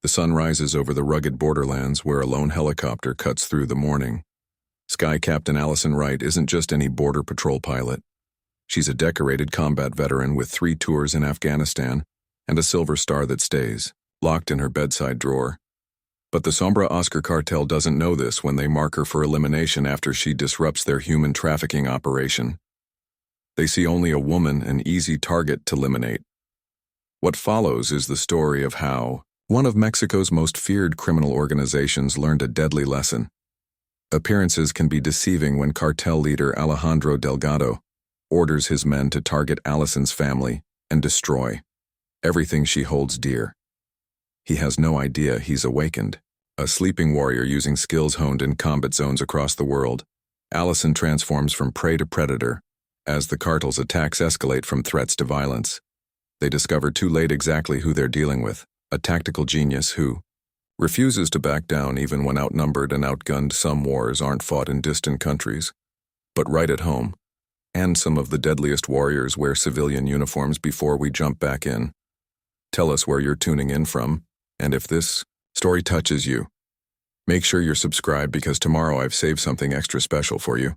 The sun rises over the rugged borderlands where a lone helicopter cuts through the morning. Sky Captain Allison Wright isn't just any border patrol pilot. She's a decorated combat veteran with 3 tours in Afghanistan and a silver star that stays, locked in her bedside drawer. But the Sombra Oscura Cartel doesn't know this when they mark her for elimination after she disrupts their human trafficking operation. They see only a woman, an easy target to eliminate. What follows is the story of how one of Mexico's most feared criminal organizations learned a deadly lesson. Appearances can be deceiving when cartel leader Alejandro Delgado orders his men to target Allison's family and destroy everything she holds dear. He has no idea he's awakened. A sleeping warrior using skills honed in combat zones across the world, Allison transforms from prey to predator as the cartel's attacks escalate from threats to violence. They discover too late exactly who they're dealing with, a tactical genius who refuses to back down even when outnumbered and outgunned. Some wars aren't fought in distant countries, but right at home. And some of the deadliest warriors wear civilian uniforms before we jump back in. Tell us where you're tuning in from, and if this story touches you, make sure you're subscribed because tomorrow I've saved something extra special for you.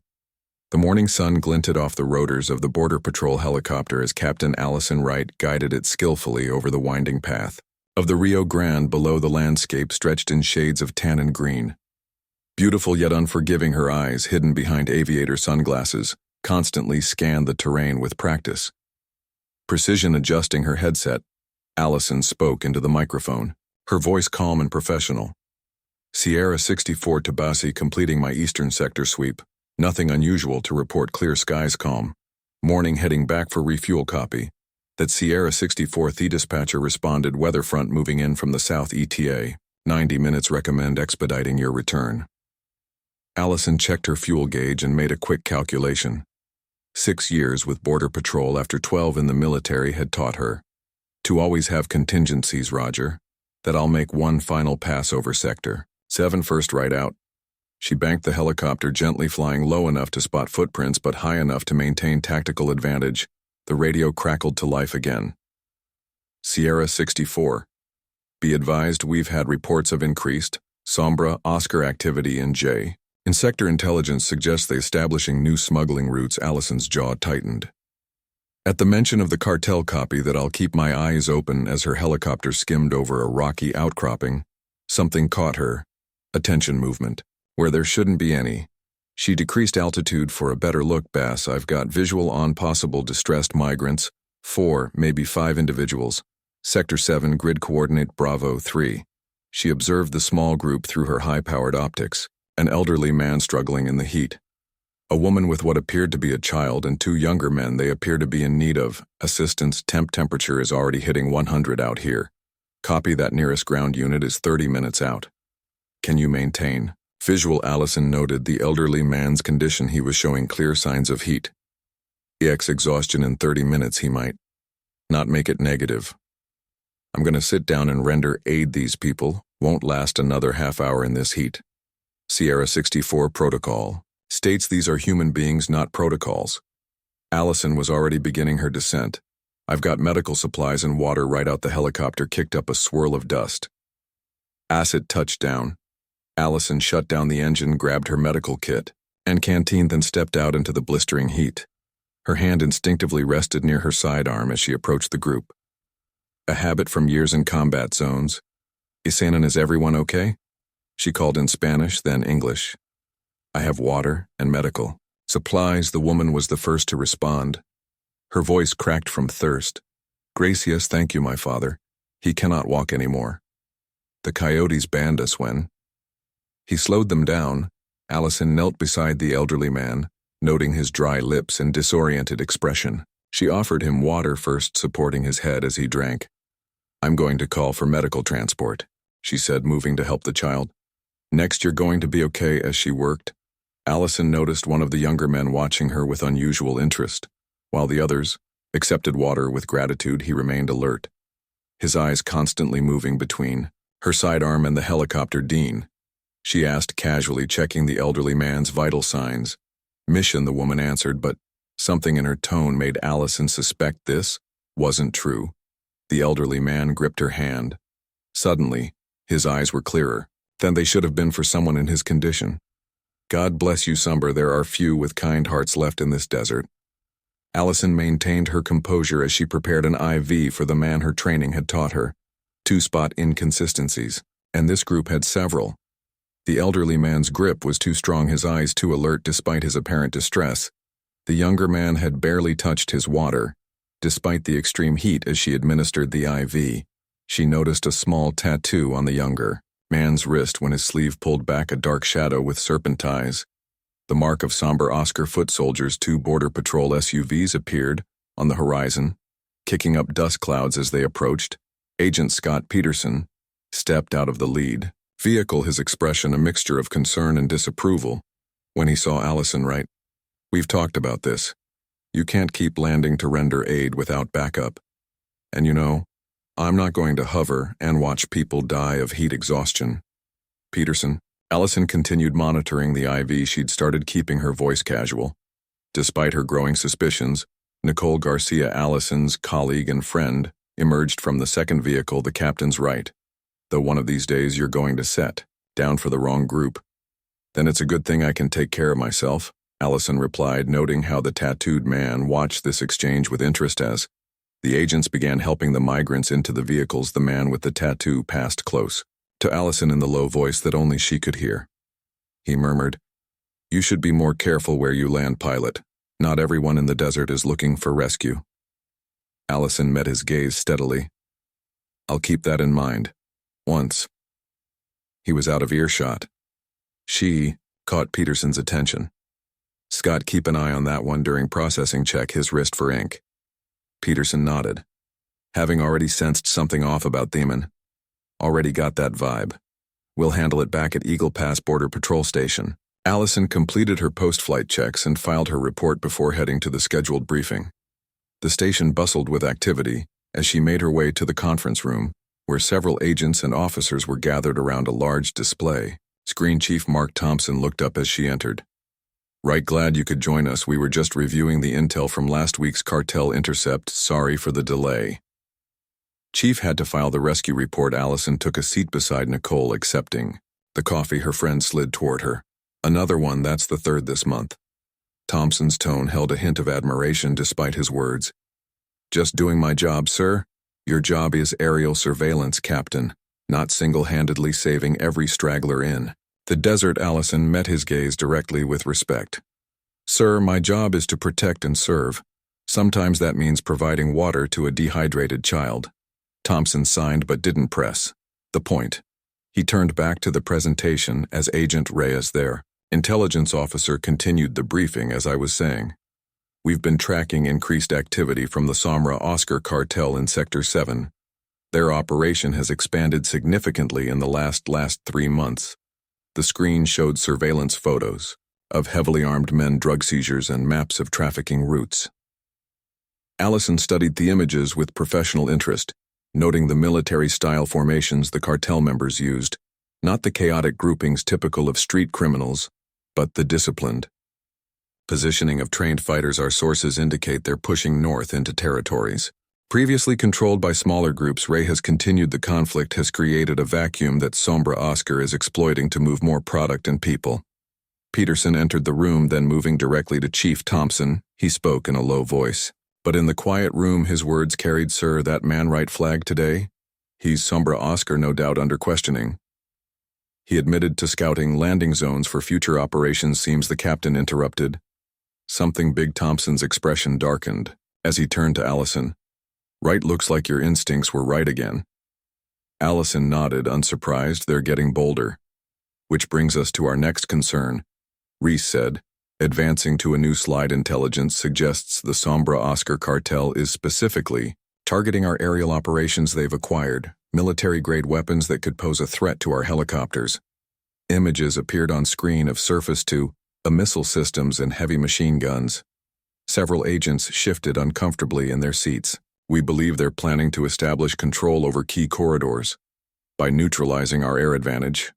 The morning sun glinted off the rotors of the Border Patrol helicopter as Captain Allison Wright guided it skillfully over the winding path of the Rio Grande. Below, the landscape stretched in shades of tan and green. Beautiful yet unforgiving, her eyes, hidden behind aviator sunglasses, constantly scanned the terrain with practice. Precision adjusting her headset, Allison spoke into the microphone, her voice calm and professional. Sierra 64 Tabasi, completing my eastern sector sweep. Nothing unusual to report. Clear skies, calm. Morning, heading back for refuel. Copy. That Sierra 64. The dispatcher responded. Weather front moving in from the south. ETA 90 minutes. Recommend expediting your return. Allison checked her fuel gauge and made a quick calculation. 6 years with Border Patrol after 12 in the military had taught her to always have contingencies. Roger. That I'll make one final pass over sector 7 first, right out. She banked the helicopter, gently flying low enough to spot footprints but high enough to maintain tactical advantage. The radio crackled to life again. Sierra 64. Be advised, we've had reports of increased Sombra Oscura activity in J. In sector intelligence suggests they establishing new smuggling routes. Allison's jaw tightened. At the mention of the cartel. Copy that. I'll keep my eyes open. As her helicopter skimmed over a rocky outcropping, something caught her. Attention movement where there shouldn't be any. She decreased altitude for a better look. Bass, I've got visual on possible distressed migrants, 4, maybe 5 individuals. Sector 7, grid coordinate Bravo 3. She observed the small group through her high-powered optics, an elderly man struggling in the heat. A woman with what appeared to be a child and 2 younger men. They appear to be in need of assistance. Temperature is already hitting 100 out here. Copy that. Nearest ground unit is 30 minutes out. Can you maintain? Visual. Allison noted the elderly man's condition. He was showing clear signs of heat. Exhaustion. In 30 minutes he might not make it. Negative. I'm going to sit down and render aid. These people won't last another half hour in this heat. Sierra 64 protocol states these are human beings, not protocols. Allison was already beginning her descent. I've got medical supplies and water. Right out. The helicopter kicked up a swirl of dust. Acid touched down. Allison shut down the engine, grabbed her medical kit and canteen, then stepped out into the blistering heat. Her hand instinctively rested near her sidearm as she approached the group. A habit from years in combat zones. Isanan, is everyone okay? She called in Spanish, then English. I have water and medical supplies. The woman was the first to respond. Her voice cracked from thirst. Gracias, thank you, my father. He cannot walk anymore. The coyotes banned us when... He slowed them down. Allison knelt beside the elderly man, noting his dry lips and disoriented expression. She offered him water first, supporting his head as he drank. I'm going to call for medical transport, she said, moving to help the child. Next, you're going to be okay. As she worked, Allison noticed one of the younger men watching her with unusual interest. While the others accepted water with gratitude, he remained alert, his eyes constantly moving between her sidearm and the helicopter. Dean, she asked casually, checking the elderly man's vital signs. Mission, the woman answered, but something in her tone made Allison suspect this wasn't true. The elderly man gripped her hand. Suddenly, His eyes were clearer than they should have been for someone in his condition. God bless you, Sombra. There are few with kind hearts left in this desert. Allison maintained her composure as she prepared an IV for the man her training had taught her. 2-spot inconsistencies, and this group had several. The elderly man's grip was too strong, his eyes too alert despite his apparent distress. The younger man had barely touched his water. Despite the extreme heat as she administered the IV, she noticed a small tattoo on the younger man's wrist when his sleeve pulled back, a dark shadow with serpentines. The mark of Sombra Oscura foot soldiers. 2 Border Patrol SUVs appeared on the horizon, kicking up dust clouds as they approached. Agent Scott Peterson stepped out of the lead vehicle, his expression a mixture of concern and disapproval when he saw Allison Wright. We've talked about this. You can't keep landing to render aid without backup. And you know, I'm not going to hover and watch people die of heat exhaustion. Peterson. Allison continued monitoring the IV. She'd started keeping her voice casual. Despite her growing suspicions, Nicole Garcia, Allison's colleague and friend, emerged from the second vehicle, the captain's right. Though one of these days you're going to set down for the wrong group. Then it's a good thing I can take care of myself, Allison replied, noting how the tattooed man watched this exchange with interest. As the agents began helping the migrants into the vehicles, the man with the tattoo passed close to Allison in the low voice that only she could hear. He murmured, "You should be more careful where you land, pilot. Not everyone in the desert is looking for rescue." Allison met his gaze steadily. "I'll keep that in mind." Once he was out of earshot, she caught Peterson's attention. "Scott, keep an eye on that one during processing. Check his wrist for ink." Peterson nodded, having already sensed something off about Thiemann. "Already got that vibe. We'll handle it back at Eagle Pass Border Patrol Station." Allison completed her post-flight checks and filed her report before heading to the scheduled briefing. The station bustled with activity as she made her way to the conference room, where several agents and officers were gathered around a large display. Screen Chief Mark Thompson looked up as she entered. "Right, glad you could join us. We were just reviewing the intel from last week's cartel intercept. Sorry for the delay." Chief had to file the rescue report. Allison took a seat beside Nicole, accepting the coffee her friend slid toward her. "Another one, that's the 3rd this month." Thompson's tone held a hint of admiration despite his words. "Just doing my job, sir. Your job is aerial surveillance, Captain, not single-handedly saving every straggler in the desert." Allison met his gaze directly with respect. "Sir, my job is to protect and serve. Sometimes that means providing water to a dehydrated child." Thompson signed but didn't press the point. He turned back to the presentation as Agent Reyes, their intelligence officer, continued the briefing. "As I was saying, we've been tracking increased activity from the Sombra Oscura Cartel in Sector 7. Their operation has expanded significantly in the last 3 months. The screen showed surveillance photos of heavily armed men, drug seizures, and maps of trafficking routes. Allison studied the images with professional interest, noting the military-style formations the cartel members used, not the chaotic groupings typical of street criminals, but the disciplined positioning of trained fighters. Our sources indicate they're pushing north into territories previously controlled by smaller groups. Ray has continued. The conflict has created a vacuum that Sombra Oscura is exploiting to move more product and people." Peterson entered the room, then moving directly to Chief Thompson, he spoke in a low voice. But in the quiet room his words carried. "Sir, that man right flag today? He's Sombra Oscura, no doubt under questioning. He admitted to scouting landing zones for future operations." "Seems," the captain interrupted. Something big. Thompson's expression darkened as he turned to Allison. "Right, looks like your instincts were right again." Allison nodded, unsurprised. "They're getting bolder." "Which brings us to our next concern," Reese said, advancing to a new slide. "Intelligence suggests the Sombra Oscura Cartel is specifically targeting our aerial operations. They've acquired military-grade weapons that could pose a threat to our helicopters." Images appeared on screen of surface-to missile systems and heavy machine guns. Several agents shifted uncomfortably in their seats. "We believe they're planning to establish control over key corridors by neutralizing our air advantage,"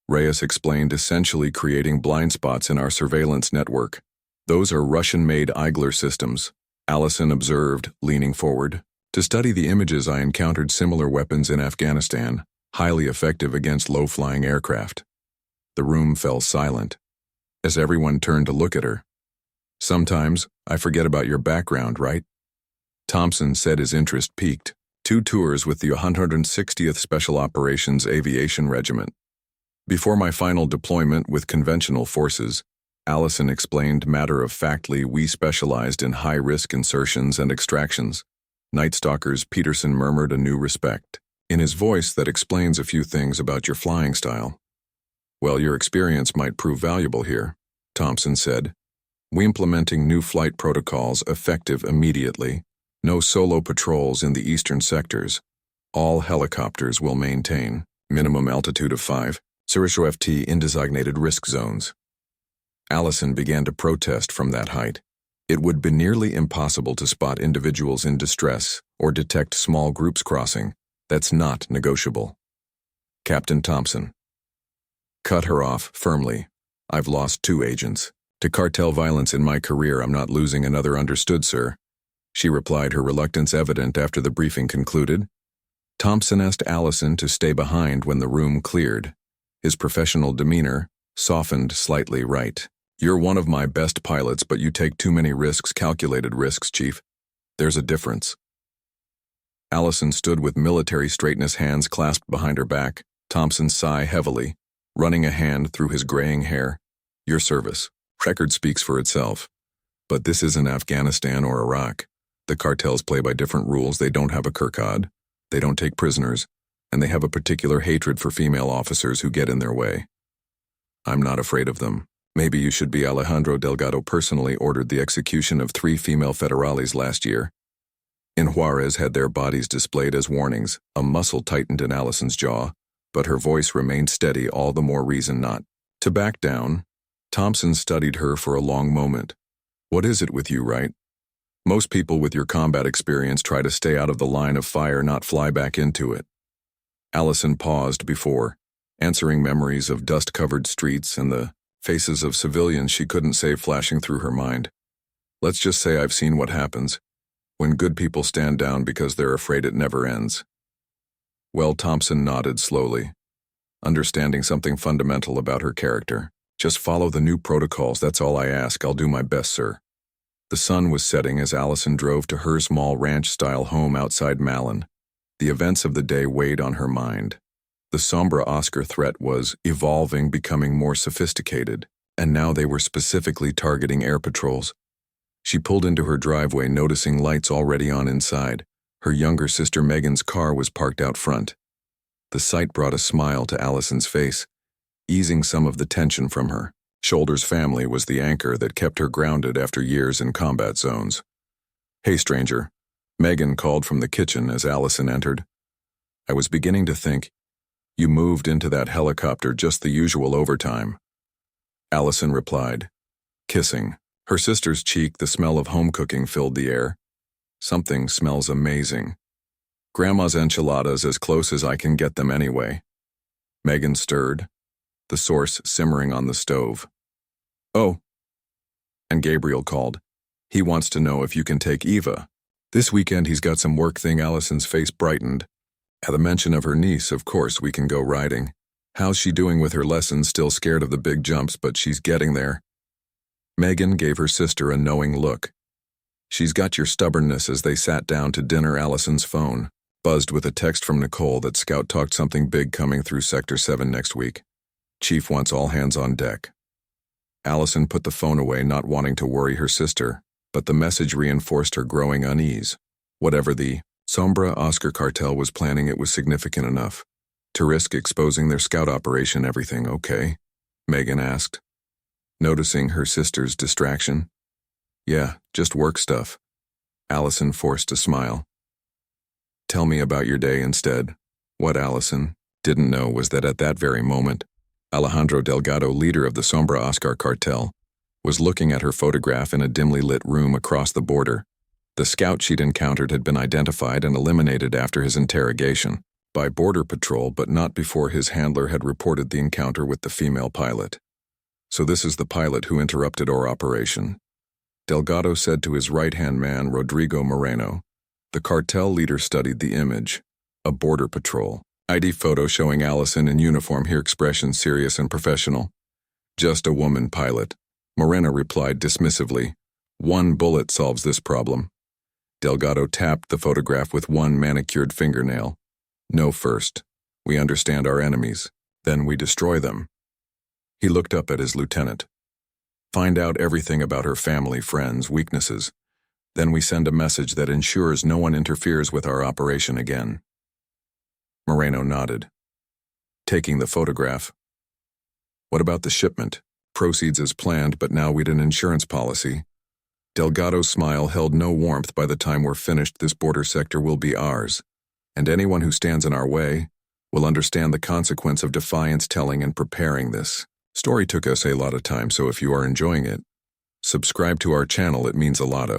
Reyes explained, "essentially creating blind spots in our surveillance network. Those are Russian-made Igler systems," Allison observed, leaning forward. "To study the images, I encountered similar weapons in Afghanistan. highly effective against low-flying aircraft. The room fell silent as everyone turned to look at her. "Sometimes I forget about your background, right?" Thompson said, his interest piqued. 2 tours with the 160th Special Operations Aviation Regiment. Before my final deployment with conventional forces, Allison explained matter-of-factly we specialized in high-risk insertions and extractions. Night Stalkers Peterson murmured a new respect in his voice that explains a few things about your flying style. "Well, your experience might prove valuable here," Thompson said. "We implementing new flight protocols effective immediately. No solo patrols in the eastern sectors. All helicopters will maintain minimum altitude of 5, CRISO-FT in designated risk zones." Allison began to protest from that height. It would be nearly impossible to spot individuals in distress or detect small groups crossing. That's not negotiable. Captain Thompson cut her off firmly. "I've lost 2 agents. To cartel violence in my career, I'm not losing another. Understood, sir," she replied, her reluctance evident after the briefing concluded. Thompson asked Allison to stay behind when the room cleared. His professional demeanor softened slightly. "Right. You're one of my best pilots, but you take too many risks, calculated risks, Chief. There's a difference." Allison stood with military straightness, hands clasped behind her back. Thompson sighed heavily, running a hand through his graying hair. "Your service record speaks for itself. But this isn't Afghanistan or Iraq. The cartels play by different rules. They don't have a Kirkad. They don't take prisoners. And they have a particular hatred for female officers who get in their way. I'm not afraid of them. Maybe you should be. Alejandro Delgado personally ordered the execution of 3 female federales last year. In Juarez had their bodies displayed as warnings." A muscle tightened in Allison's jaw, but her voice remained steady, all the more reason not to back down. Thompson studied her for a long moment. "What is it with you, Wright? Most people with your combat experience try to stay out of the line of fire, not fly back into it." Allison paused before answering, memories of dust-covered streets and the faces of civilians she couldn't save flashing through her mind. "Let's just say I've seen what happens when good people stand down because they're afraid it never ends." "Well," Thompson nodded slowly, understanding something fundamental about her character. "Just follow the new protocols, that's all I ask. I'll do my best, sir." The sun was setting as Allison drove to her small ranch-style home outside Malin. The events of the day weighed on her mind. The Sombra Oscura threat was evolving, becoming more sophisticated, and now they were specifically targeting air patrols. She pulled into her driveway, noticing lights already on inside. Her younger sister Megan's car was parked out front. The sight brought a smile to Allison's face, easing some of the tension from her shoulders. Family was the anchor that kept her grounded after years in combat zones. "Hey, stranger," Megan called from the kitchen as Allison entered. "I was beginning to think you moved into that helicopter just the usual overtime." Allison replied, kissing her sister's cheek. The smell of home cooking filled the air. "Something smells amazing. Grandma's enchiladas, as close as I can get them anyway." Megan stirred, the source simmering on the stove. "Oh." And Gabriel called. "He wants to know if you can take Eva this weekend. He's got some work thing." Allison's face brightened. At the mention of her niece, "Of course we can go riding. How's she doing with her lessons?" "Still scared of the big jumps, but she's getting there." Megan gave her sister a knowing look. "She's got your stubbornness." As they sat down to dinner, Allison's phone buzzed with a text from Nicole that Scout talked something big coming through Sector 7 next week. "Chief wants all hands on deck." Allison put the phone away, not wanting to worry her sister, but the message reinforced her growing unease. Whatever the Sombra Oscura Cartel was planning, it was significant enough to risk exposing their scout operation. "Everything okay?" Megan asked, noticing her sister's distraction. "Yeah, just work stuff." Allison forced a smile. "Tell me about your day instead." What Allison didn't know was that at that very moment, Alejandro Delgado, leader of the Sombra Oscura Cartel, was looking at her photograph in a dimly lit room across the border. The scout she'd encountered had been identified and eliminated after his interrogation by Border Patrol, but not before his handler had reported the encounter with the female pilot. "So this is the pilot who interrupted our operation," Delgado said to his right-hand man, Rodrigo Moreno. The cartel leader studied the image. A Border Patrol ID photo showing Allison in uniform, her expression serious and professional. Just a woman pilot. Moreno replied dismissively. One bullet solves this problem. Delgado tapped the photograph with one manicured fingernail. No first. We understand our enemies. Then we destroy them. He looked up at his lieutenant. Find out everything about her family, friends, weaknesses. Then we send a message that ensures no one interferes with our operation again. Moreno nodded. Taking the photograph. What about the shipment? Proceeds as planned, but now we'd an insurance policy. Delgado's smile held no warmth. By the time we're finished, this border sector will be ours, and anyone who stands in our way will understand the consequence of defiance. Telling and preparing this story took us a lot of time, so if you are enjoying it, subscribe to our channel, it means a lot.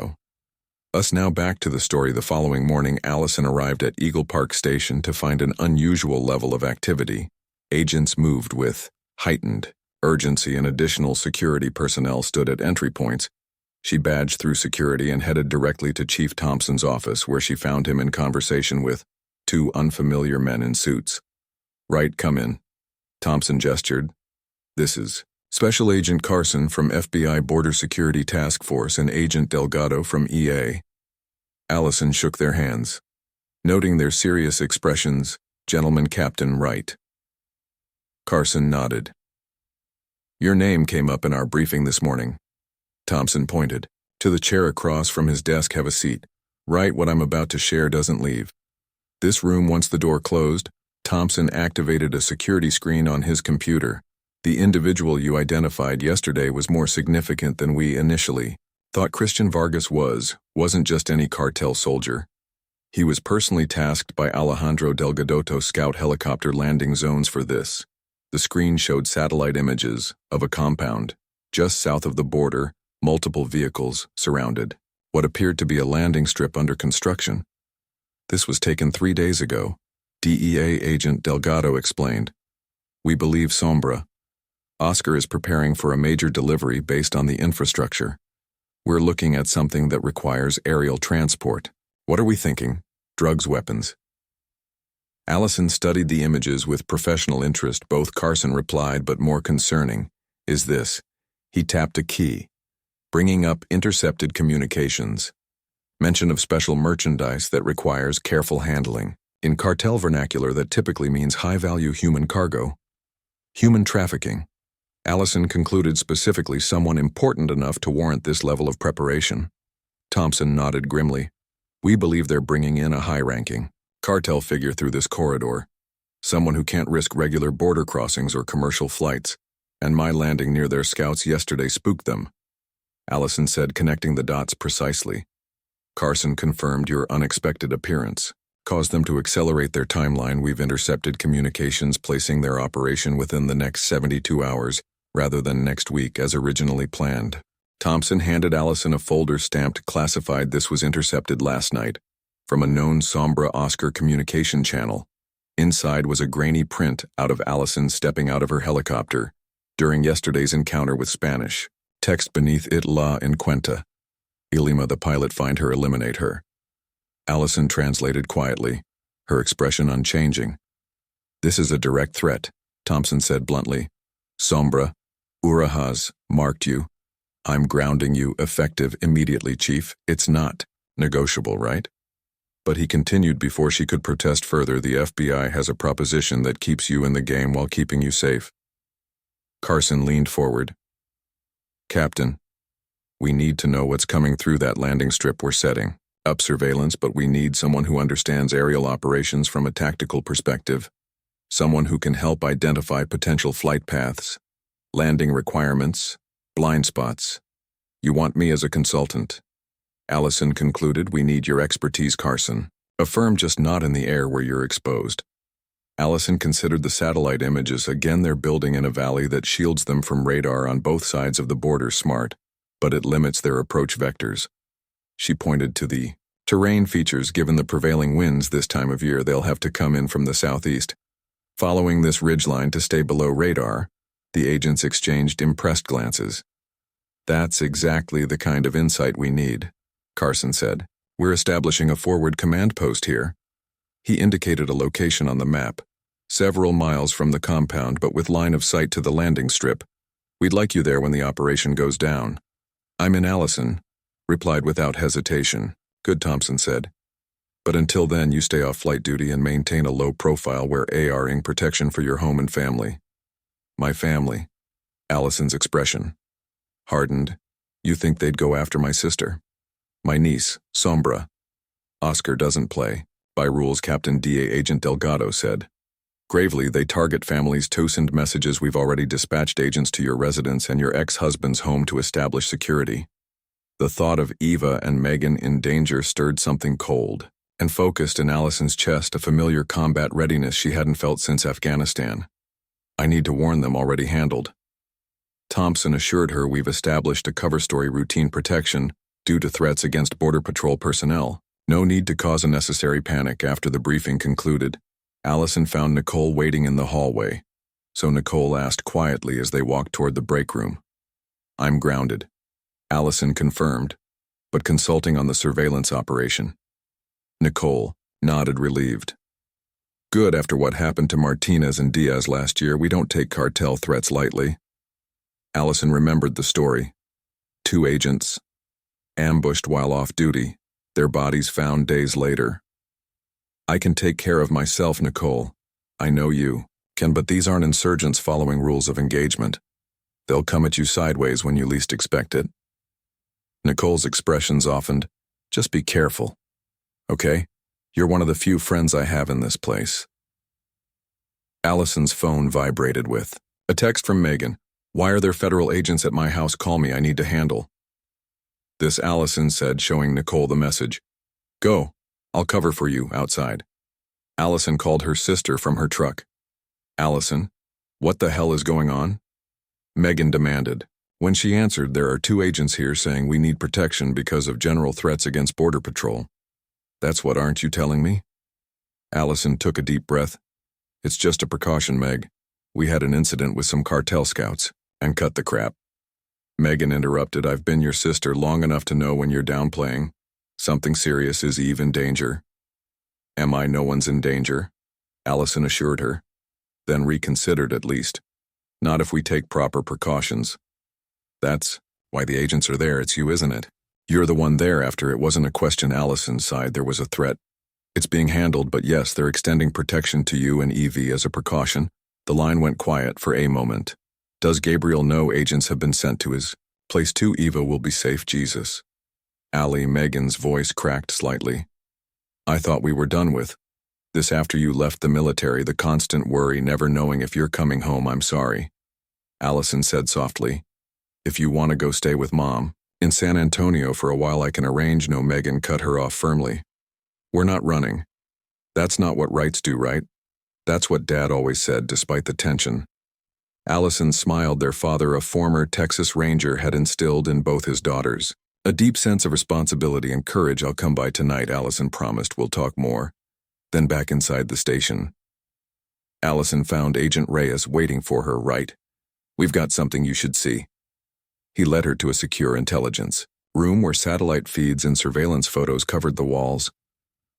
Us now back to the story. The following morning, Allison arrived at Eagle Park Station to find an unusual level of activity. Agents moved with heightened urgency and additional security personnel stood at entry points. She badged through security and headed directly to Chief Thompson's office, where she found him in conversation with two unfamiliar men in suits. Right, come in. Thompson gestured. This is Special Agent Carson from FBI Border Security Task Force and Agent Delgado from EA. Allison shook their hands. Noting their serious expressions, Gentleman Captain Wright. Carson nodded. Your name came up in our briefing this morning. Thompson pointed. To the chair across from his desk, have a seat. Wright, what I'm about to share doesn't leave this room once the door closed. Thompson activated a security screen on his computer. The individual you identified yesterday was more significant than we initially thought. Christian Vargas wasn't just any cartel soldier. He was personally tasked by Alejandro Delgado to scout helicopter landing zones for this. The screen showed satellite images of a compound just south of the border, multiple vehicles surrounded what appeared to be a landing strip under construction. This was taken 3 days ago, DEA agent Delgado explained. We believe Sombra Oscura is preparing for a major delivery based on the infrastructure. We're looking at something that requires aerial transport. What are we thinking? Drugs, weapons. Allison studied the images with professional interest. Both. Carson replied, but more concerning is this. He tapped a key, bringing up intercepted communications. Mention of special merchandise that requires careful handling. In cartel vernacular, that typically means high-value human cargo. Human trafficking. Allison concluded specifically someone important enough to warrant this level of preparation. Thompson nodded grimly. We believe they're bringing in a high-ranking cartel figure through this corridor. Someone who can't risk regular border crossings or commercial flights. And my landing near their scouts yesterday spooked them. Allison said, connecting the dots precisely. Carson confirmed your unexpected appearance caused them to accelerate their timeline. We've intercepted communications, placing their operation within the next 72 hours, rather than next week as originally planned. Thompson handed Allison a folder stamped classified. This was intercepted last night from a known Sombra Oscura communication channel. Inside was a grainy print out of Allison stepping out of her helicopter during yesterday's encounter with Spanish. Text beneath it, La Encuentra. Ilima the pilot, find her, eliminate her. Allison translated quietly, her expression unchanging. This is a direct threat, Thompson said bluntly. Sombra Oscura has marked you. I'm grounding you, effective immediately, Chief. It's not negotiable, right? But he continued before she could protest further. The FBI has a proposition that keeps you in the game while keeping you safe. Carson leaned forward. Captain, we need to know what's coming through that landing strip. We're setting up surveillance, but we need someone who understands aerial operations from a tactical perspective. Someone who can help identify potential flight paths, landing requirements, blind spots. You want me as a consultant. Allison concluded, we need your expertise, Carson. A firm just not in the air where you're exposed. Allison considered the satellite images. Again, they're building in a valley that shields them from radar on both sides of the border. Smart, but it limits their approach vectors. She pointed to the terrain features. Given the prevailing winds this time of year, they'll have to come in from the southeast. Following this ridgeline to stay below radar, the agents exchanged impressed glances. That's exactly the kind of insight we need, Carson said. We're establishing a forward command post here. He indicated a location on the map, Several miles from the compound, but with line of sight to the landing strip. We'd like you there when the operation goes down. I'm in, Allison replied without hesitation. Good, Thompson said. But until then, you stay off flight duty and maintain a low profile where ARing protection for your home and family. My family. Allison's expression hardened. You think they'd go after my sister? My niece, Sombra. Oscar doesn't play. By rules, Captain DA Agent Delgado said. Gravely, they target families to send messages. We've already dispatched agents to your residence and your ex-husband's home to establish security. The thought of Eva and Megan in danger stirred something cold and focused in Allison's chest, a familiar combat readiness she hadn't felt since Afghanistan. I need to warn them, already handled. Thompson assured her we've established a cover story routine protection due to threats against Border Patrol personnel. No need to cause unnecessary panic. After the briefing concluded, Allison found Nicole waiting in the hallway, so Nicole asked quietly as they walked toward the break room. I'm grounded, Allison confirmed, but consulting on the surveillance operation. Nicole nodded, relieved. Good. After what happened to Martinez and Diaz last year, we don't take cartel threats lightly. Allison remembered the story. 2 agents ambushed while off duty, their bodies found days later. I can take care of myself, Nicole. I know you can, but these aren't insurgents following rules of engagement. They'll come at you sideways when you least expect it. Nicole's expression softened. Just be careful. Okay? You're one of the few friends I have in this place. Allison's phone vibrated with a text from Megan. Why are there federal agents at my house? Call me, I need to handle. This, Allison said, showing Nicole the message. Go. I'll cover for you outside. Allison called her sister from her truck. Allison, what the hell is going on? Megan demanded. When she answered, there are 2 agents here saying we need protection because of general threats against Border Patrol. That's what, aren't you telling me? Allison took a deep breath. It's just a precaution, Meg. We had an incident with some cartel scouts, and cut the crap. Megan interrupted. I've been your sister long enough to know when you're downplaying. Something serious. Is Eve in danger? Am I? No one's in danger, Allison assured her. Then reconsidered at least. Not if we take proper precautions. That's why the agents are there. It's you, isn't it? You're the one there after. It wasn't a question. Allison sighed. There was a threat. It's being handled, but yes, they're extending protection to you and Evie as a precaution. The line went quiet for a moment. Does Gabriel know agents have been sent to his place too? Eva will be safe, Jesus. Allie, Megan's voice cracked slightly. I thought we were done with this after you left the military, the constant worry, never knowing if you're coming home. I'm sorry, Allison said softly. If you want to go stay with Mom in San Antonio for a while, I can arrange. No, Megan cut her off firmly. We're not running. That's not what rights do, right? That's what Dad always said, despite the tension. Allison smiled. Their father, a former Texas Ranger, had instilled in both his daughters a deep sense of responsibility and courage. I'll come by tonight, Allison promised. We'll talk more. Then back inside the station, Allison found Agent Reyes waiting for her. Right. We've got something you should see. He led her to a secure intelligence room where satellite feeds and surveillance photos covered the walls.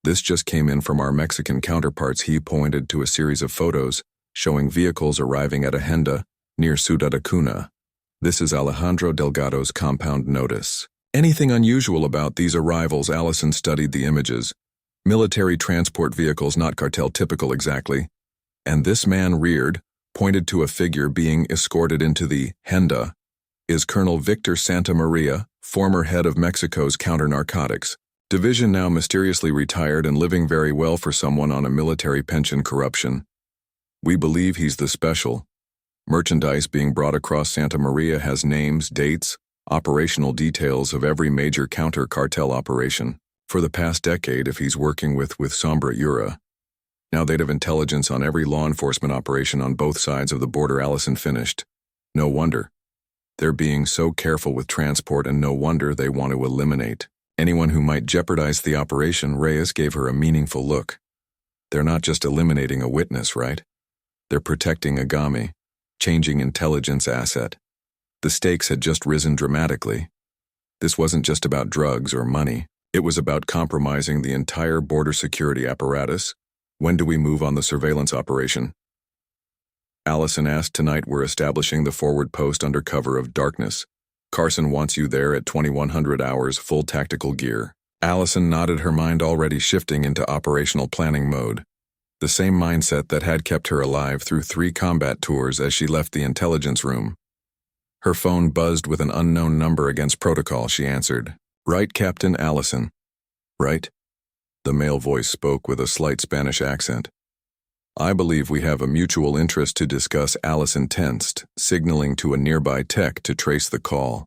This just came in from our Mexican counterparts. He pointed to a series of photos showing vehicles arriving at a hacienda near Ciudad Acuna. This is Alejandro Delgado's compound. Notice anything unusual about these arrivals? Allison studied the images. Military transport vehicles, not cartel typical exactly. And this man reared, pointed to a figure being escorted into the hacienda. Is Colonel Victor Santa Maria, former head of Mexico's counter-narcotics division, now mysteriously retired and living very well for someone on a military pension. Corruption. We believe he's the special. Merchandise being brought across Santa Maria has names, dates, operational details of every major counter-cartel operation for the past decade if he's working with Sombra Oscura. Now they'd have intelligence on every law enforcement operation on both sides of the border. Allison finished. No wonder. They're being so careful with transport, and no wonder they want to eliminate anyone who might jeopardize the operation. Reyes gave her a meaningful look. They're not just eliminating a witness, right? They're protecting Agami, changing intelligence asset. The stakes had just risen dramatically. This wasn't just about drugs or money. It was about compromising the entire border security apparatus. When do we move on the surveillance operation? Allison asked. Tonight we're establishing the forward post under cover of darkness. Carson wants you there at 2100 hours, full tactical gear. Allison nodded, her mind already shifting into operational planning mode. The same mindset that had kept her alive through 3 combat tours as she left the intelligence room. Her phone buzzed with an unknown number. Against protocol, she answered. Right, Captain Allison. Right? The male voice spoke with a slight Spanish accent. I believe we have a mutual interest to discuss. Allison tensed, signaling to a nearby tech to trace the call.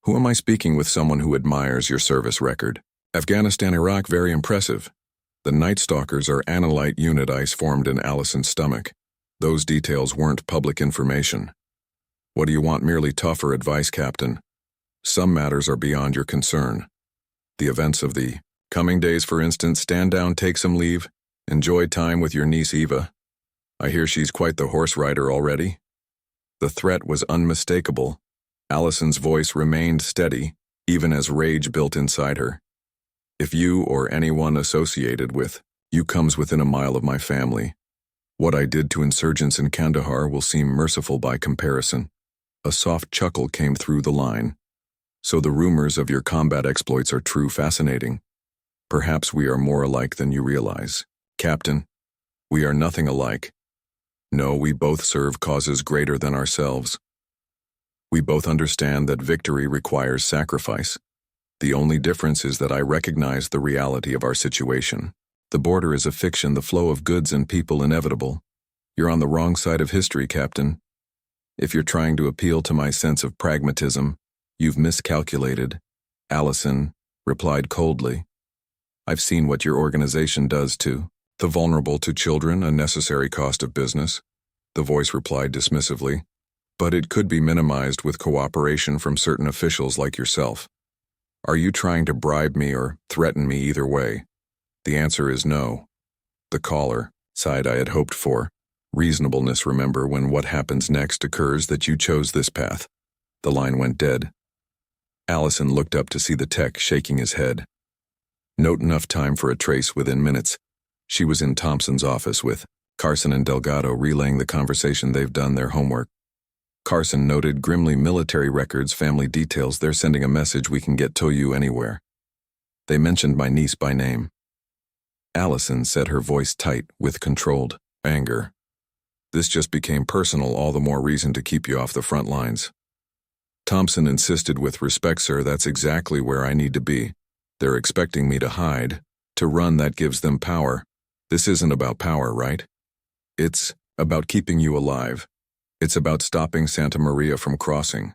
Who am I speaking with? Someone who admires your service record. Afghanistan, Iraq, very impressive. The Night Stalkers are analyte unit. Ice formed in Allison's stomach. Those details weren't public information. What do you want? Merely tougher advice, Captain. Some matters are beyond your concern. The events of the coming days, for instance. Stand down, take some leave. Enjoy time with your niece Eva. I hear she's quite the horse rider already. The threat was unmistakable. Allison's voice remained steady, even as rage built inside her. If you or anyone associated with you comes within a mile of my family, what I did to insurgents in Kandahar will seem merciful by comparison. A soft chuckle came through the line. So the rumors of your combat exploits are true. Fascinating. Perhaps we are more alike than you realize. Captain, we are nothing alike. No, we both serve causes greater than ourselves. We both understand that victory requires sacrifice. The only difference is that I recognize the reality of our situation. The border is a fiction, the flow of goods and people inevitable. You're on the wrong side of history, Captain. If you're trying to appeal to my sense of pragmatism, you've miscalculated. Allison replied coldly. I've seen what your organization does to the vulnerable, to children, a necessary cost of business. The voice replied dismissively. But it could be minimized with cooperation from certain officials like yourself. Are you trying to bribe me or threaten me? Either way, the answer is no. The caller sighed. I had hoped for reasonableness. Remember, when what happens next occurs, that you chose this path. The line went dead. Allison looked up to see the tech shaking his head. Note enough time for a trace. Within minutes, she was in Thompson's office with Carson and Delgado, relaying the conversation. They've done their homework. Carson noted grimly. Military records, family details. They're sending a message. We can get to you anywhere. They mentioned my niece by name. Allison said, her voice tight with controlled anger. This just became personal. All the more reason to keep you off the front lines. Thompson insisted. With respect, sir, that's exactly where I need to be. They're expecting me to hide, to run. That gives them power. This isn't about power, right? It's about keeping you alive. It's about stopping Santa Maria from crossing.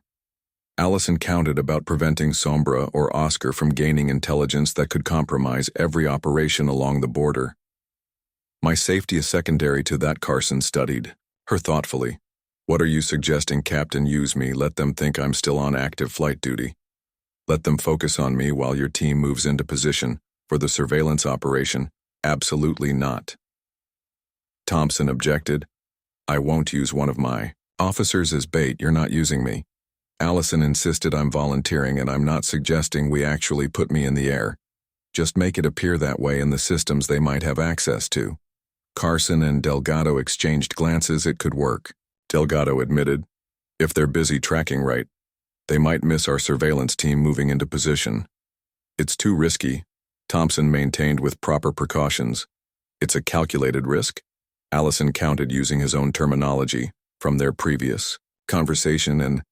Allison counted about preventing Sombra or Oscar from gaining intelligence that could compromise every operation along the border. My safety is secondary to that. Carson studied her thoughtfully. What are you suggesting, Captain? Use me. Let them think I'm still on active flight duty. Let them focus on me while your team moves into position for the surveillance operation. Absolutely not. Thompson objected. I won't use one of my officers as bait. You're not using me. Allison insisted. I'm volunteering, and I'm not suggesting we actually put me in the air. Just make it appear that way in the systems they might have access to. Carson and Delgado exchanged glances. It could work. Delgado admitted. If they're busy tracking right, they might miss our surveillance team moving into position. It's too risky, Thompson maintained with proper precautions. It's a calculated risk. Allison counted using his own terminology from their previous conversation, and,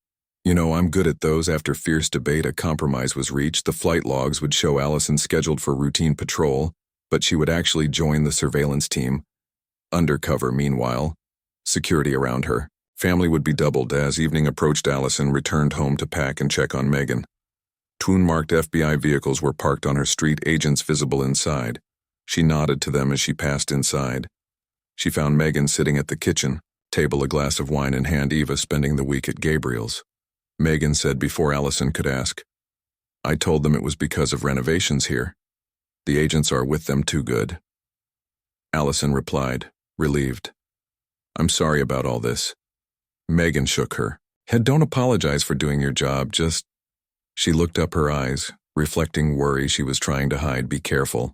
I'm good at those. After fierce debate, a compromise was reached. The flight logs would show Allison scheduled for routine patrol, but she would actually join the surveillance team. Undercover, meanwhile. Security around her family would be doubled. As evening approached, Allison returned home to pack and check on Megan. Twin-marked FBI vehicles were parked on her street, agents visible inside. She nodded to them as she passed inside. She found Megan sitting at the kitchen table, a glass of wine in hand. Eva spending the week at Gabriel's. Megan said before Allison could ask, I told them it was because of renovations here. The agents are with them too good. Allison replied, relieved. I'm sorry about all this. Megan shook her head. Don't apologize for doing your job, just... She looked up, her eyes reflecting worry she was trying to hide. Be careful.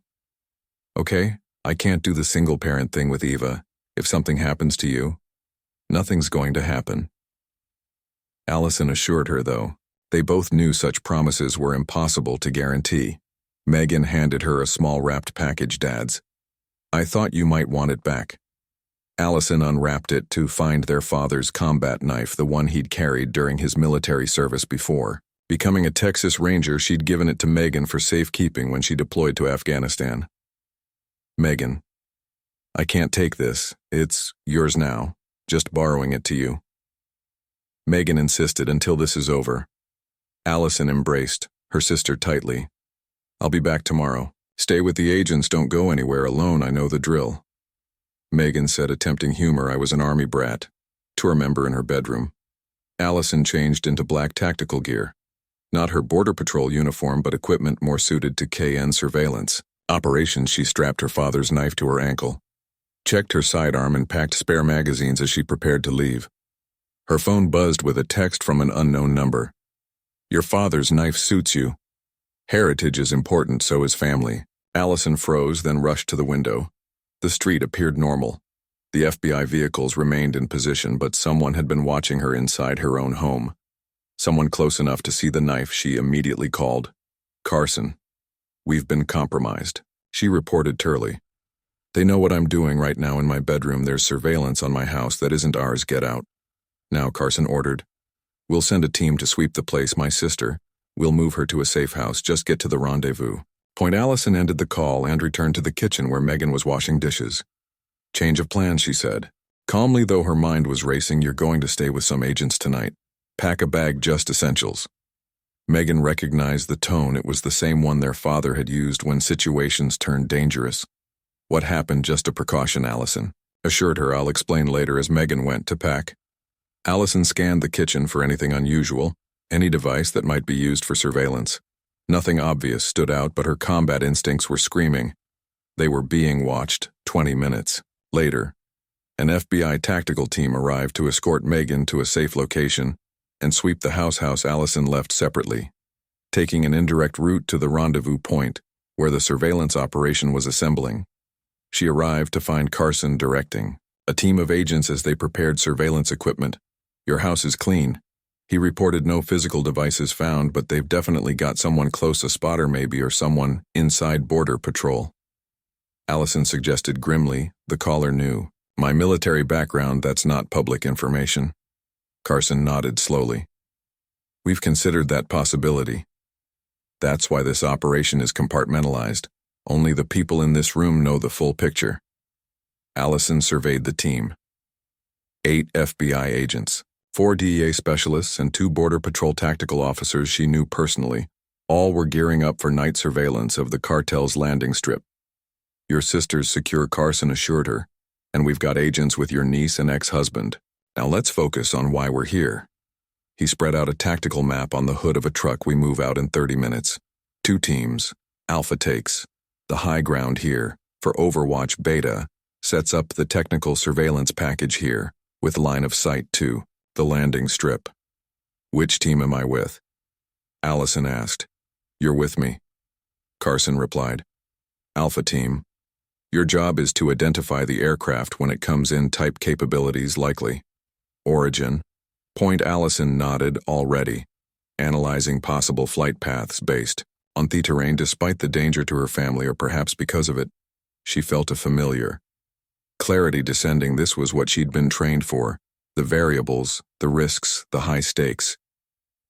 Okay, I can't do the single-parent thing with Eva. If something happens to you, Nothing's going to happen. Allison assured her, though. They both knew such promises were impossible to guarantee. Megan handed her a small wrapped package. "Dad's. I thought you might want it back." Allison unwrapped it to find their father's combat knife, the one he'd carried during his military service before. Becoming a Texas Ranger, she'd given it to Megan for safekeeping when she deployed to Afghanistan. "Megan, I can't take this. It's yours now. Just borrowing it to you." Megan insisted until this is over. Allison embraced her sister tightly. "I'll be back tomorrow. Stay with the agents, don't go anywhere alone, I know the drill." Megan said, attempting humor. "I was an army brat," to a member in her bedroom. Allison changed into black tactical gear. Not her border patrol uniform, but equipment more suited to KN surveillance operations. She strapped her father's knife to her ankle, checked her sidearm, and packed spare magazines as she prepared to leave. Her phone buzzed with a text from an unknown number. "Your father's knife suits you. Heritage is important, so is family." Allison froze, then rushed to the window. The street appeared normal. The FBI vehicles remained in position, but someone had been watching her inside her own home. Someone close enough to see the knife. She immediately called. "Carson, we've been compromised," she reported tersely. "They know what I'm doing right now in my bedroom. There's surveillance on my house that isn't ours. Get out." "Now," Carson ordered. "We'll send a team to sweep the place. My sister. We'll move her to a safe house. Just get to the rendezvous point." Allison ended the call and returned to the kitchen where Megan was washing dishes. "Change of plans," she said, calmly, though her mind was racing. "You're going to stay with some agents tonight. Pack a bag, just essentials." Megan recognized the tone. It was the same one their father had used when situations turned dangerous. "What happened? Just a precaution," Allison assured her. "I'll explain later." As Megan went to pack, Allison scanned the kitchen for anything unusual, any device that might be used for surveillance. Nothing obvious stood out, but her combat instincts were screaming. They were being watched. 20 minutes later, an FBI tactical team arrived to escort Megan to a safe location and sweep the house. Allison left separately, taking an indirect route to the rendezvous point where the surveillance operation was assembling. She arrived to find Carson directing a team of agents as they prepared surveillance equipment. "Your house is clean," he reported. "No physical devices found, but they've definitely got someone close, a spotter maybe, or someone inside border patrol," Allison suggested grimly. The caller knew. "My military background, that's not public information." Carson nodded slowly. "We've considered that possibility. That's why this operation is compartmentalized. Only the people in this room know the full picture." Allison surveyed the team. 8 FBI agents, 4 DEA specialists, and 2 Border Patrol tactical officers she knew personally. All were gearing up for night surveillance of the cartel's landing strip. "Your sister's secure," Carson assured her, "and we've got agents with your niece and ex-husband. Now let's focus on why we're here." He spread out a tactical map on the hood of a truck. "We move out in 30 minutes. 2 teams. Alpha takes the high ground here for Overwatch. Beta sets up the technical surveillance package here, with line of sight to the landing strip." "Which team am I with?" Allison asked. "You're with me," Carson replied. "Alpha team. Your job is to identify the aircraft when it comes in. Type capabilities likely. Origin. Point." Allison nodded. "Already analyzing possible flight paths based on the terrain." Despite the danger to her family, or perhaps because of it, she felt a familiar clarity descending. This was what she'd been trained for. The variables, the risks, the high stakes.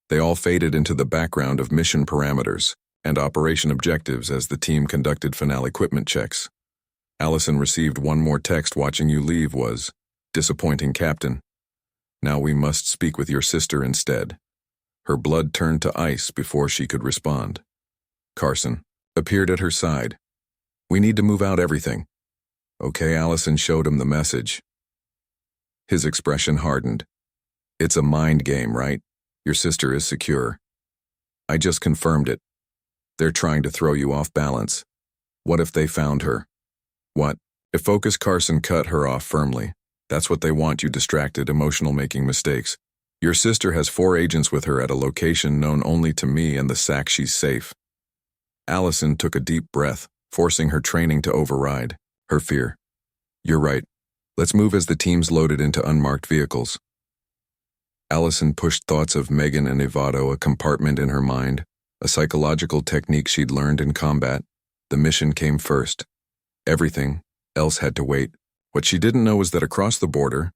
They all faded into the background of mission parameters and operation objectives as the team conducted final equipment checks. Allison received one more text. "Watching you leave was disappointing, Captain. Now we must speak with your sister instead." Her blood turned to ice before she could respond. Carson appeared at her side. "We need to move out everything." "Okay," Allison showed him the message. His expression hardened. "It's a mind game, right? Your sister is secure. I just confirmed it. They're trying to throw you off balance. What if they found her?" "What if?" Focus. Carson cut her off firmly. "That's what they want, you distracted, emotional, making mistakes. Your sister has 4 agents with her at a location known only to me and the SAC. She's safe." Allison took a deep breath, forcing her training to override her fear. "You're right. Let's move as the teams loaded into unmarked vehicles. Allison pushed thoughts of Megan and Ivado a compartment in her mind, a psychological technique she'd learned in combat. The mission came first. Everything else had to wait. What she didn't know was that across the border,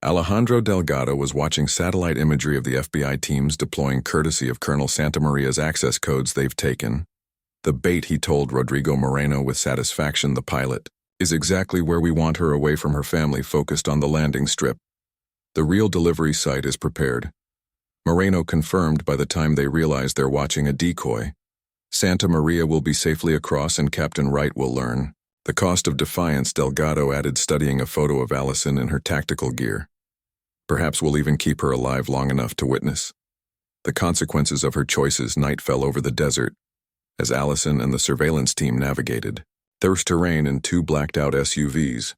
Alejandro Delgado was watching satellite imagery of the FBI teams deploying courtesy of Colonel Santamaria's access codes they've taken. The bait, he told Rodrigo Moreno with satisfaction, the pilot, is exactly where we want her, away from her family, focused on the landing strip. The real delivery site is prepared. Moreno confirmed by the time they realized they're watching a decoy. Santa Maria will be safely across and Captain Wright will learn. The cost of defiance, Delgado added, studying a photo of Allison in her tactical gear. Perhaps we'll even keep her alive long enough to witness the consequences of her choices. Night fell over the desert as Allison and the surveillance team navigated. There was terrain and 2 blacked-out SUVs.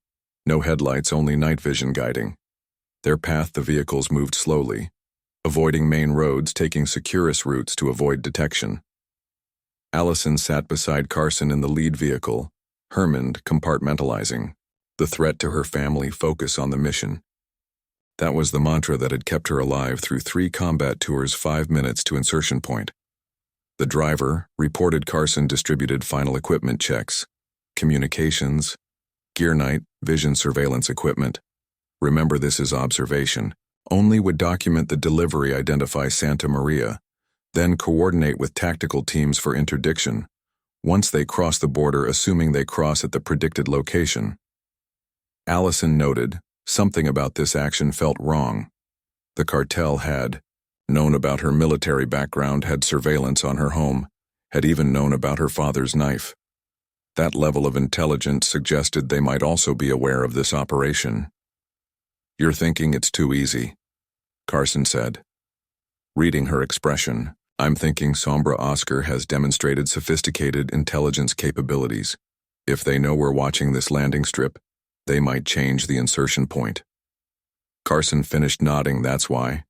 No headlights, only night vision guiding. Their path, the vehicles moved slowly, avoiding main roads, taking circuitous routes to avoid detection. Allison sat beside Carson in the lead vehicle, Hermond compartmentalizing. The threat to her family, focus on the mission. That was the mantra that had kept her alive through 3 combat tours, 5 minutes to insertion point. The driver reported Carson distributed final equipment checks, communications, gear, night vision, surveillance equipment. Remember, this is observation. Only would document the delivery, identify Santa Maria, then coordinate with tactical teams for interdiction once they cross the border, assuming they cross at the predicted location. Allison noted, something about this action felt wrong. The cartel had known about her military background, had surveillance on her home, had even known about her father's knife. That level of intelligence suggested they might also be aware of this operation. "You're thinking it's too easy," Carson said. Reading her expression, "I'm thinking Sombra Oscura has demonstrated sophisticated intelligence capabilities. If they know we're watching this landing strip, they might change the insertion point." Carson finished nodding. "That's why.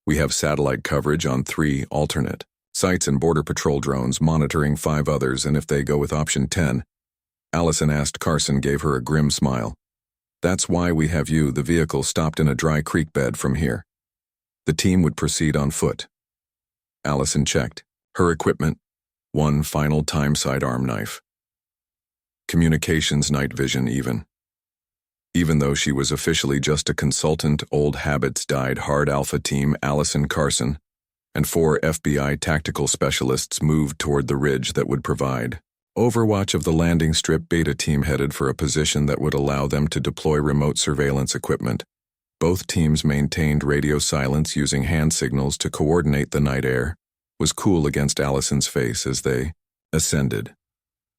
We have satellite coverage on 3 alternate sites and border patrol drones monitoring 5 others, and if they go with option 10, Allison asked. Carson gave her a grim smile. "That's why we have you." The vehicle stopped in a dry creek bed from here. The team would proceed on foot. Allison checked her equipment. 1 final time, sidearm knife. Communications, night vision, Even though she was officially just a consultant, old habits died hard. Alpha Team, Allison, Carson, and 4 FBI tactical specialists moved toward the ridge that would provide overwatch of the landing strip. Beta Team headed for a position that would allow them to deploy remote surveillance equipment. Both teams maintained radio silence, using hand signals to coordinate. The night air was cool against Allison's face as they ascended.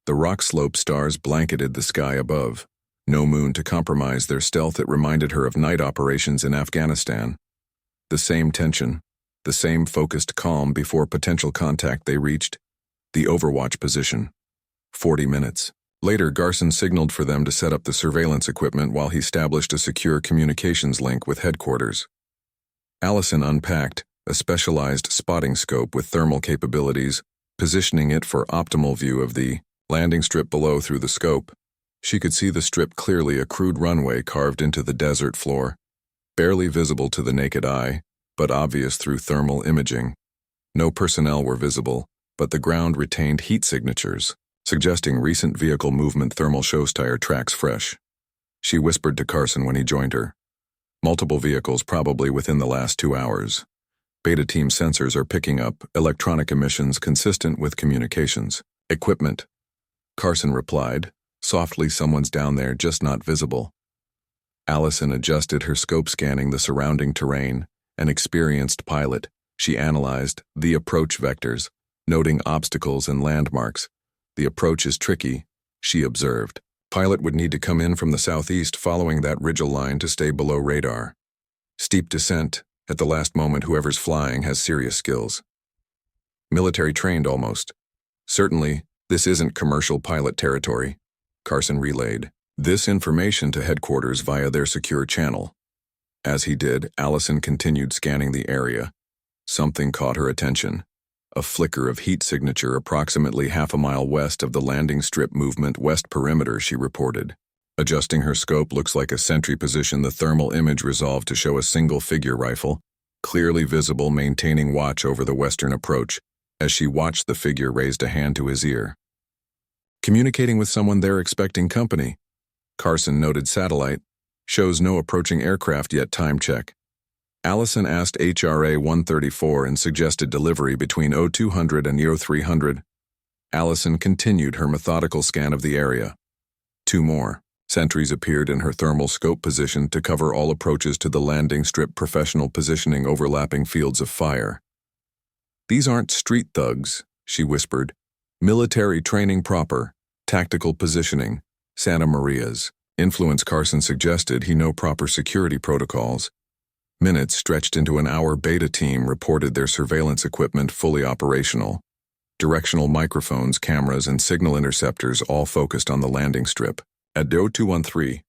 The rock slope stars blanketed the sky above. No moon to compromise their stealth. It reminded her of night operations in Afghanistan. The same tension, the same focused calm before potential contact. They reached the overwatch position. 40 minutes later, Garson signaled for them to set up the surveillance equipment while he established a secure communications link with headquarters. Allison unpacked a specialized spotting scope with thermal capabilities, positioning it for optimal view of the landing strip below. Through the scope, she could see the strip clearly, a crude runway carved into the desert floor, barely visible to the naked eye, but obvious through thermal imaging. No personnel were visible, but the ground retained heat signatures, suggesting recent vehicle movement. Thermal shows tire tracks fresh. She whispered to Carson when he joined her. "Multiple vehicles, probably within the last 2 hours. Beta Team sensors are picking up electronic emissions consistent with communications equipment." Carson replied, softly, "Someone's down there, just not visible." Allison adjusted her scope, scanning the surrounding terrain. An experienced pilot, she analyzed the approach vectors, noting obstacles and landmarks. "The approach is tricky," she observed. "Pilot would need to come in from the southeast, following that ridgeline line to stay below radar. Steep descent at the last moment. Whoever's flying has serious skills. Military trained almost. Certainly, this isn't commercial pilot territory." Carson relayed this information to headquarters via their secure channel. As he did, Allison continued scanning the area. Something caught her attention. A flicker of heat signature approximately half a mile west of the landing strip. Movement west perimeter, she reported. Adjusting her scope looks like a sentry position. The thermal image resolved to show a single figure rifle, clearly visible, maintaining watch over the western approach. As she watched, the figure raised a hand to his ear. Communicating with someone there, expecting company. Carson noted satellite. Shows no approaching aircraft yet. Time check. Allison asked HRA 134 and suggested delivery between 0200 and 0300. Allison continued her methodical scan of the area. 2 more. Sentries appeared in her thermal scope position to cover all approaches to the landing strip. Professional positioning, overlapping fields of fire. These aren't street thugs, she whispered. Military training proper. Tactical positioning. Santa Maria's. Influence. Carson suggested he know proper security protocols. Minutes stretched into an hour. Beta team reported their surveillance equipment fully operational. Directional microphones, cameras, and signal interceptors all focused on the landing strip. At 0213,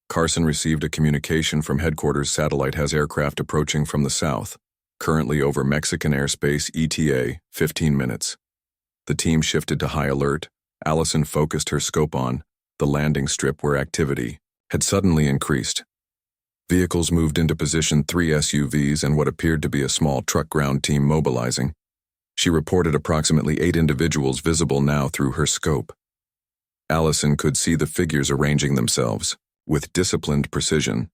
Carson received a communication from headquarters. Satellite has aircraft approaching from the south, currently over Mexican airspace. ETA, 15 minutes. The team shifted to high alert. Allison focused her scope on the landing strip, where activity had suddenly increased. Vehicles moved into position. 3 SUVs and what appeared to be a small truck. Ground team mobilizing. She reported approximately 8 individuals visible now through her scope. Allison could see the figures arranging themselves with disciplined precision.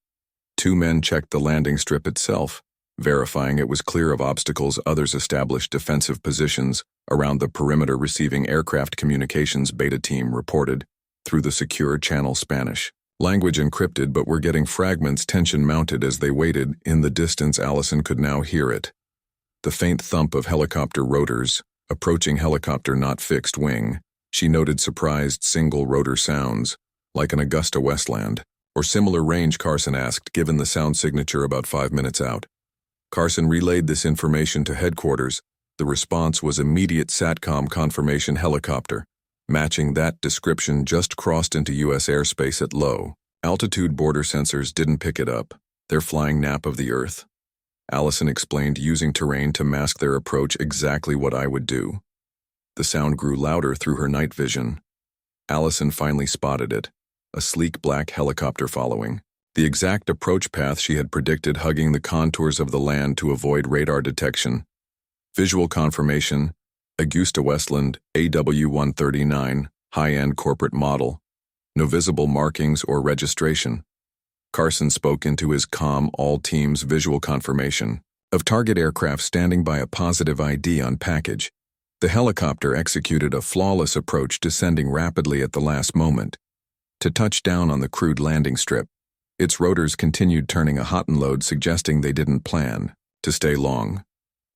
2 men checked the landing strip itself, verifying it was clear of obstacles. Others established defensive positions around the perimeter, receiving aircraft communications. Beta team reported through the secure channel. Spanish language encrypted, but were getting fragments. Tension mounted as they waited. In the distance, Allison could now hear it. The faint thump of helicopter rotors, approaching helicopter, not fixed wing. She noted surprised single rotor sounds, like an Augusta Westland, or similar range. Carson asked, given the sound signature about 5 minutes out. Carson relayed this information to headquarters. The response was immediate. SATCOM confirmation. Helicopter, matching that description, just crossed into U.S. airspace at low altitude. Border sensors didn't pick it up. They're flying nap of the Earth. Allison explained, using terrain to mask their approach. Exactly what I would do. The sound grew louder through her night vision. Allison finally spotted it, a sleek black helicopter following the exact approach path she had predicted, hugging the contours of the land to avoid radar detection. Visual confirmation, Augusta Westland, AW-139, high-end corporate model. No visible markings or registration. Carson spoke into his comm. All teams. Visual confirmation of target aircraft standing by. A positive ID on package. The helicopter executed a flawless approach, descending rapidly at the last moment to touch down on the crude landing strip. Its rotors continued turning a hot and load, suggesting they didn't plan to stay long.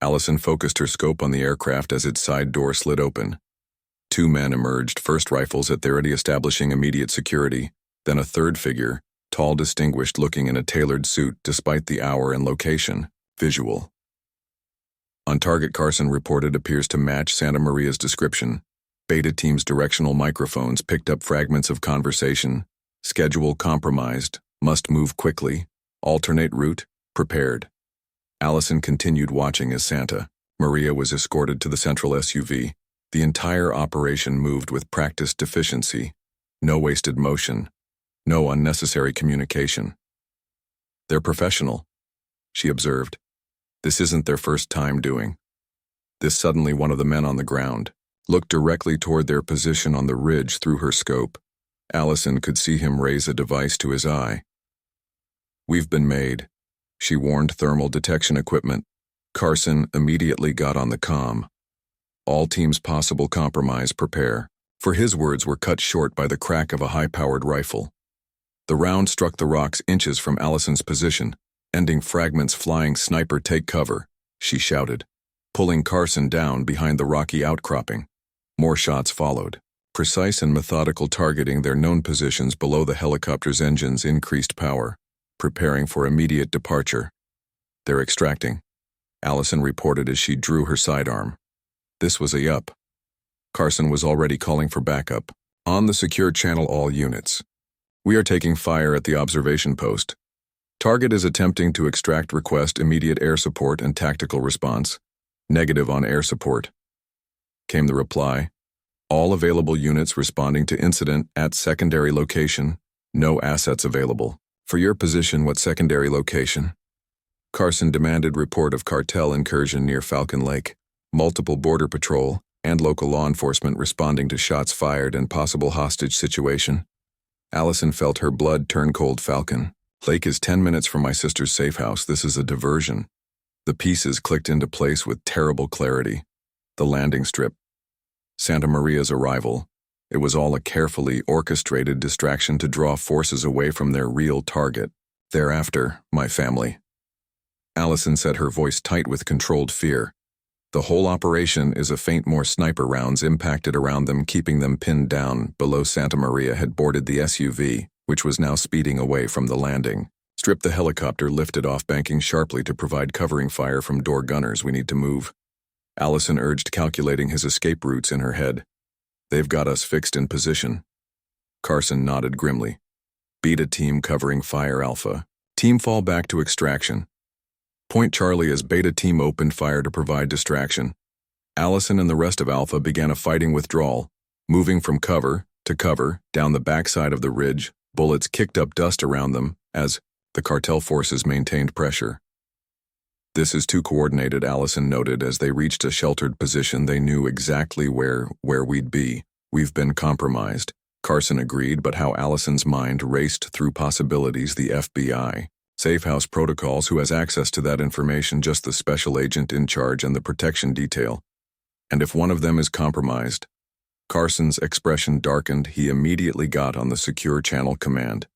Allison focused her scope on the aircraft as its side door slid open. 2 men emerged, first rifles at their ready, establishing immediate security. Then a third figure, tall, distinguished looking in a tailored suit despite the hour and location. Visual on target, Carson reported, appears to match Santa Maria's description. Beta team's directional microphones picked up fragments of conversation. Schedule compromised. Must move quickly. Alternate route. Prepared. Allison continued watching as Santa Maria was escorted to the central SUV. The entire operation moved with practiced efficiency. No wasted motion. No unnecessary communication. They're professional, she observed. This isn't their first time doing this. Suddenly, one of the men on the ground looked directly toward their position on the ridge through her scope. Allison could see him raise a device to his eye. We've been made, she warned. Thermal detection equipment. Carson immediately got on the comm. All teams. Possible compromise. Prepare. For his words were cut short by the crack of a high-powered rifle. The round struck the rocks inches from Allison's position, ending fragments flying. Sniper, take cover, she shouted, pulling Carson down behind the rocky outcropping. More shots followed. Precise and methodical targeting their known positions below the helicopter's engines. Increased power, preparing for immediate departure. They're extracting, Allison reported as she drew her sidearm. This was a yup. Carson was already calling for backup. On the secure channel, all units. We are taking fire at the observation post. Target is attempting to extract. Request immediate air support and tactical response. Negative on air support, came the reply. All available units responding to incident at secondary location. No assets available. For your position, what secondary location? Carson demanded report of cartel incursion near Falcon Lake. Multiple border patrol and local law enforcement responding to shots fired and possible hostage situation. Allison felt her blood turn cold. Falcon Lake is 10 minutes from my sister's safe house. This is a diversion. The pieces clicked into place with terrible clarity. The landing strip. Santa Maria's arrival. It was all a carefully orchestrated distraction to draw forces away from their real target. Thereafter, my family. Allison said, her voice tight with controlled fear. The whole operation is a feint. More sniper rounds impacted around them, keeping them pinned down. Below, Santa Maria had boarded the SUV, which was now speeding away from the landing. Strip. The helicopter lifted off, banking sharply to provide covering fire from door gunners. We need to move. Allison urged, calculating his escape routes in her head. They've got us fixed in position. Carson nodded grimly. Beta team covering fire. Alpha team fall back to extraction. Point Charlie as Beta team opened fire to provide distraction. Allison and the rest of Alpha began a fighting withdrawal, moving from cover to cover down the backside of the ridge. Bullets kicked up dust around them as the cartel forces maintained pressure. This is too coordinated, Allison noted as they reached a sheltered position. They knew exactly where we'd be. We've been compromised, Carson agreed, but how Allison's mind raced through possibilities. The FBI. Safe house protocols. Who has access to that information? Just the special agent in charge and the protection detail. And if one of them is compromised? Carson's expression darkened. He immediately got on the secure channel command.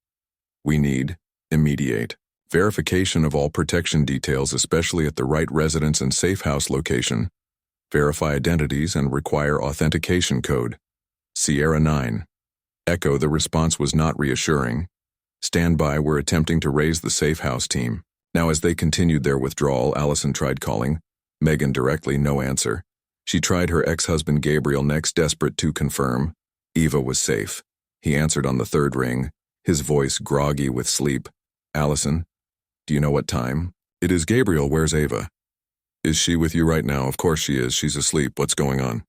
We need immediate verification of all protection details, especially at the right residence and safe house location. Verify identities and require authentication code. Sierra 9. Echo. The response was not reassuring. Stand by, we're attempting to raise the safe house team. Now, as they continued their withdrawal, Allison tried calling Megan directly. No answer. She tried her ex-husband Gabriel next, desperate to confirm Eva was safe. He answered on the third ring, his voice groggy with sleep. Allison, do you know what time? It is. Gabriel, where's Eva? Is she with you right now? Of course she is. She's asleep. What's going on?